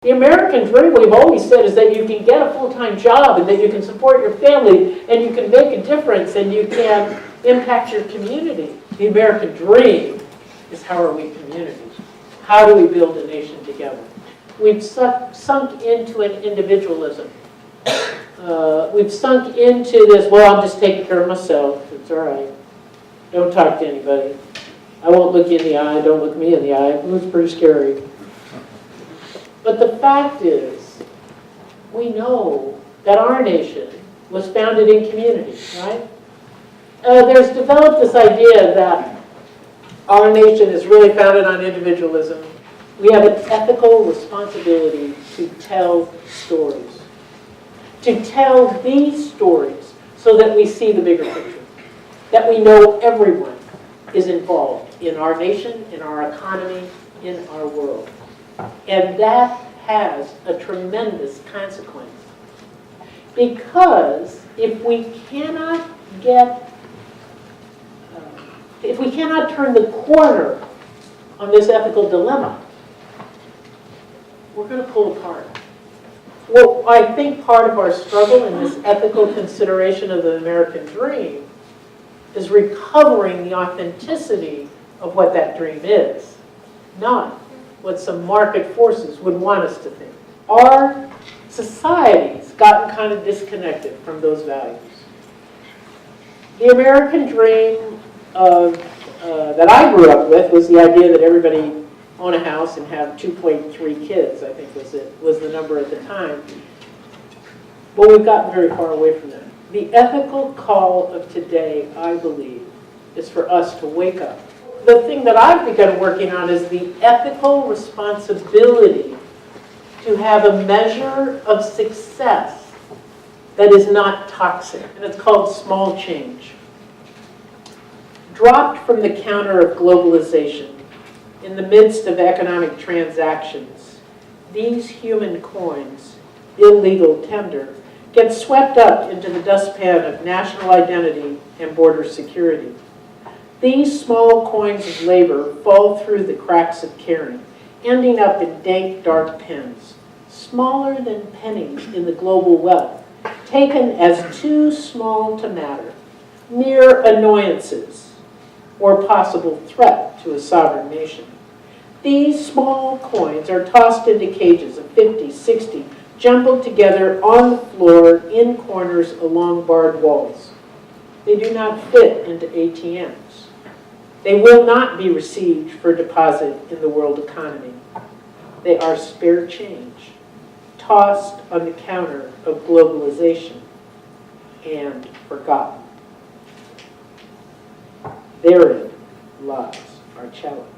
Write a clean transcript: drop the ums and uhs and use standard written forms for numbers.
The American dream, we've always said, is that you can get a full-time job and that you can support your family and you can make a difference and you can impact your community. The American dream is how are we communities? How do we build a nation together? We've sunk into an individualism. We've sunk into this, well, I'm just taking care of myself. It's all right. Don't talk to anybody. I won't look you in the eye. Don't look me in the eye. It was pretty scary. But the fact is, we know that our nation was founded in community, right? There's developed this idea that our nation is really founded on individualism. We have an ethical responsibility to tell stories. To tell these stories so that we see the bigger picture. That we know everyone is involved in our nation, in our economy, in our world. And that has a tremendous consequence. Because if we cannot turn the corner on this ethical dilemma, we're going to pull apart. Well, I think part of our struggle in this ethical consideration of the American dream is recovering the authenticity of what that dream is, not what some market forces would want us to think. Our society's gotten kind of disconnected from those values. The American dream that I grew up with was the idea that everybody own a house and have 2.3 kids, I think was the number at the time. Well, we've gotten very far away from that. The ethical call of today, I believe, is for us to wake up. The thing that I've begun working on is the ethical responsibility to have a measure of success that is not toxic, and it's called small change. Dropped from the counter of globalization, in the midst of economic transactions, these human coins, illegal tender, get swept up into the dustpan of national identity and border security. These small coins of labor fall through the cracks of caring, ending up in dank, dark pens, smaller than pennies in the global wealth, taken as too small to matter, mere annoyances, or possible threat to a sovereign nation. These small coins are tossed into cages of 50, 60, jumbled together on the floor in corners along barred walls. They do not fit into ATMs. They will not be received for deposit in the world economy. They are spare change, tossed on the counter of globalization and forgotten. Therein lies our challenge.